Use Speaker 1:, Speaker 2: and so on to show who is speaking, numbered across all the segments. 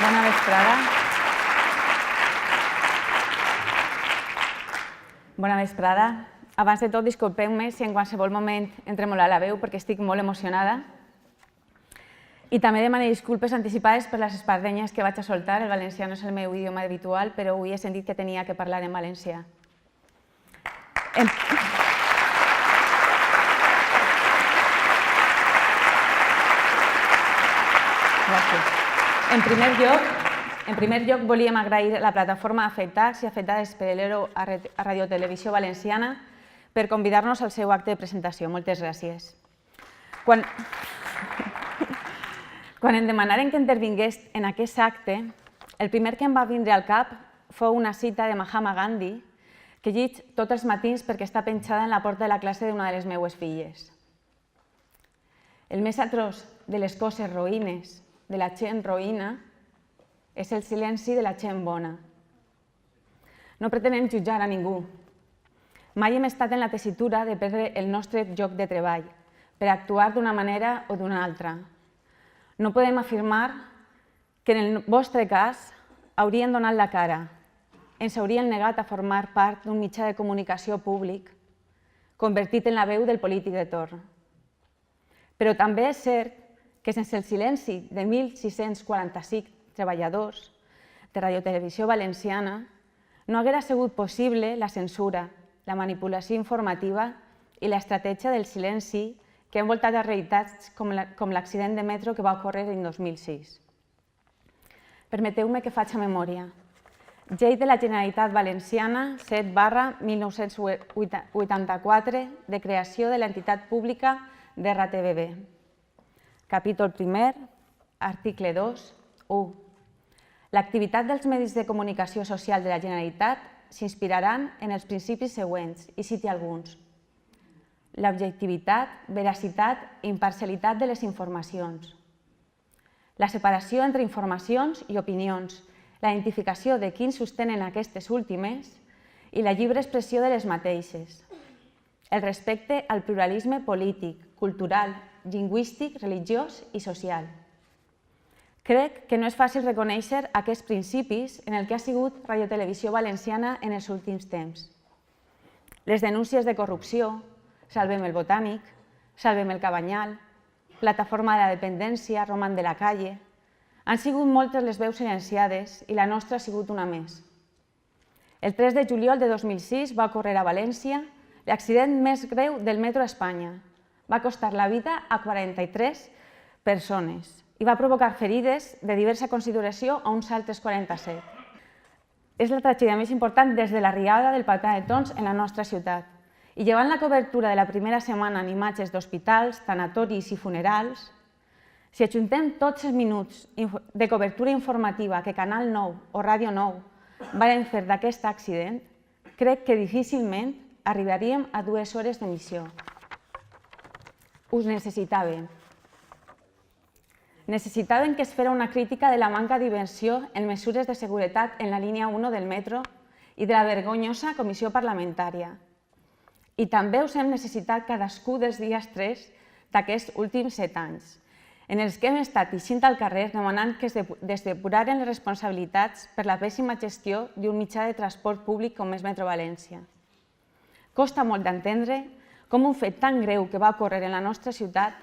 Speaker 1: Bona vesprada. Bona vesprada. Abans de tot, disculpeu-me si en qualsevol moment em tremola la veu perquè estic molt emocionada. I també demano disculpes anticipades per les espardenyes que vaig a soltar. El valencià no és el meu idioma habitual, però avui he sentit que tenia que parlar en valencià. Gràcies. En primer lloc, volíem agrair a la plataforma Afectats i Afectades per l'ERO a Radio Televisió Valenciana per convidar-nos al seu acte de presentació. Moltes gràcies. Quan em demanaren que intervingués en aquest acte, el primer que em va vindre al cap fou una cita de Mahatma Gandhi que llig tots els matins perquè està penjada en la porta de la classe d'una de les meues filles. El més atroç de les coses roïnes de la gent roïna és el silenci de la gent bona. No pretenem jutjar a ningú. Mai hem estat en la tessitura de perdre el nostre lloc de treball per actuar d'una manera o d'una altra. No podem afirmar que en el vostre cas haurien donat la cara, ens haurien negat a formar part d'un mitjà de comunicació públic convertit en la veu del polític de torn. Però també és cert que sense el silenci de 1.645 treballadors de Radio Televisió Valenciana no haguera sigut possible la censura, la manipulació informativa i l'estratègia del silenci que ha envoltat a realitats com l'accident de metro que va ocórrer en 2006. Permeteu-me que faig memòria. Llei de la Generalitat Valenciana 7/1984 de creació de l'entitat pública d'RTBV. Capítol 1, article 2, 1. L'activitat dels medis de comunicació social de la Generalitat s'inspiraran en els principis següents, i citi alguns. L'objectivitat, veracitat i imparcialitat de les informacions. La separació entre informacions i opinions, la identificació de quins sostenen aquestes últimes i la lliure expressió de les mateixes. El respecte al pluralisme polític, cultural, lingüístic, religiós i social. Crec que no és fàcil reconèixer aquests principis en el que ha sigut Radio Televisió Valenciana en els últims temps. Les denúncies de corrupció, Salvem el Botànic, Salvem el Cabanyal, Plataforma de la Dependència, Roman de la Calle, han sigut moltes les veus silenciades i la nostra ha sigut una més. El 3 de juliol de 2006 va ocórrer a València l'accident més greu del metro a Espanya. Va costar la vida a 43 persones i va provocar ferides de diversa consideració a uns altres 47. És la tragèdia més important des de l'arribada del pantà de Tons en la nostra ciutat. I llevant la cobertura de la primera setmana en imatges d'hospitals, tanatoris i funerals, si ajuntem tots els minuts de cobertura informativa que Canal 9 o Ràdio 9 van fer d'aquest accident, crec que difícilment arribaríem a 2 hores d'emissió. Us necessitaven. Necessitaven que es fera una crítica de la manca d'inversió en mesures de seguretat en la línia 1 del metro i de la vergonyosa comissió parlamentària. I també us hem necessitat cadascú dels dies 3 d'aquests últims 7 anys, en els que hem estat ixint al carrer demanant que es depuraren les responsabilitats per la pèssima gestió d'un mitjà de transport públic com és Metro València. Costa molt d'entendre com un fet tan greu que va ocórrer en la nostra ciutat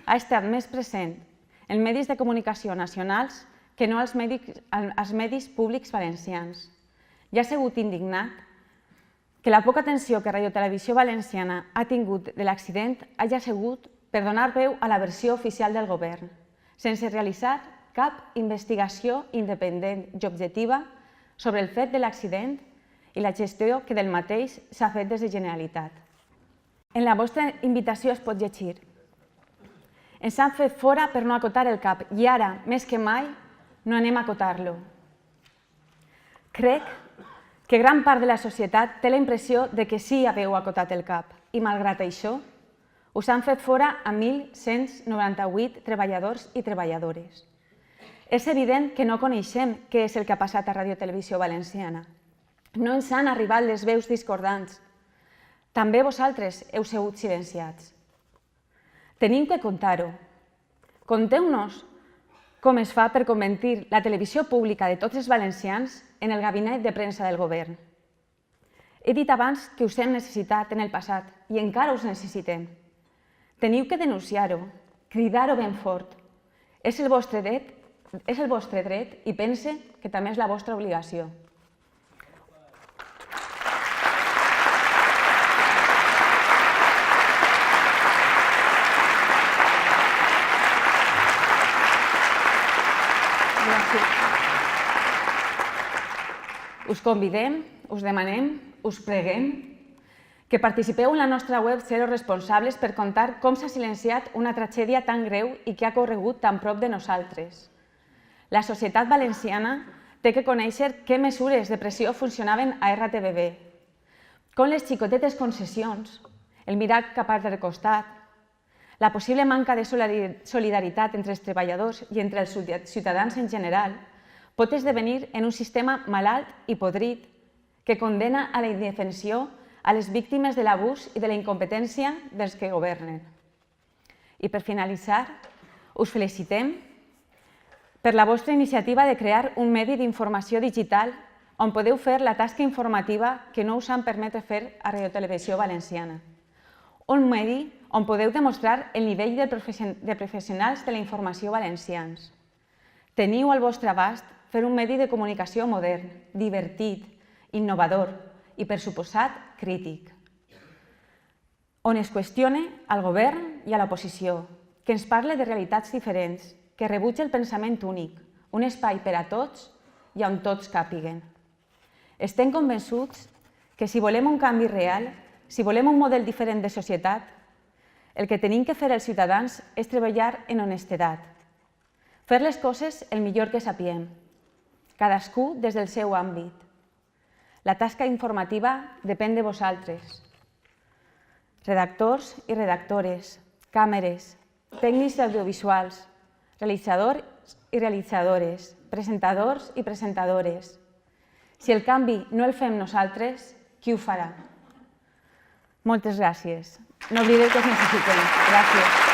Speaker 1: ha estat més present en medis de comunicació nacionals que no als medis públics valencians. Ja ha sigut indignat que la poca atenció que Radio Televisió Valenciana ha tingut de l'accident hagi sigut per donar veu a la versió oficial del govern, sense realitzar cap investigació independent i objectiva sobre el fet de l'accident i la gestió que del mateix s'ha fet des de Generalitat. En la vostra invitació es pot llegir: ens han fet fora per no acotar el cap i ara, més que mai, no anem a acotar-lo. Crec que gran part de la societat té la impressió de que sí haveu acotat el cap i, malgrat això, us han fet fora a 1.198 treballadors i treballadores. És evident que no coneixem què és el que ha passat a Radio Televisió Valenciana. No ens han arribat les veus discordants. També vosaltres heu sigut silenciats. Tenim que contar-ho. Conteu-nos com es fa per convertir la televisió pública de tots els valencians en el gabinet de premsa del govern. He dit abans que us hem necessitat en el passat i encara us necessitem. Teniu que denunciar-ho, cridar-ho ben fort. És el vostre dret i pense que també és la vostra obligació. Us convidem, us demanem, us preguem que participeu en la nostra web Zero Responsables per contar com s'ha silenciat una tragèdia tan greu i que ha corregut tan prop de nosaltres. La societat valenciana té que conèixer què mesures de pressió funcionaven a RTBB, com les xicotetes concessions, el mirar cap a l'altre costat, la possible manca de solidaritat entre els treballadors i entre els ciutadans en general pot esdevenir en un sistema malalt i podrit que condena a la indefensió a les víctimes de l'abús i de la incompetència dels que governen. I per finalitzar, us felicitem per la vostra iniciativa de crear un medi d'informació digital on podeu fer la tasca informativa que no us han permès fer a Radio Televisió Valenciana. Un medi on podeu demostrar el nivell de professionals de la informació valencians. Teniu al vostre abast fer un medi de comunicació modern, divertit, innovador i, per suposat, crític, on es qüestione al govern i a l'oposició, que ens parle de realitats diferents, que rebutja el pensament únic, un espai per a tots i on tots càpiguen. Estem convençuts que si volem un canvi real, si volem un model diferent de societat, el que tenim que fer els ciutadans és treballar en honestedat, fer les coses el millor que sapiem, cadascú des del seu àmbit. La tasca informativa depèn de vosaltres. Redactors i redactores, càmeres, tècnics audiovisuals, realitzadors i realitzadores, presentadors i presentadores. Si el canvi no el fem nosaltres, qui ho farà? Moltes gràcies. No oblideu que us necessitem. Gràcies.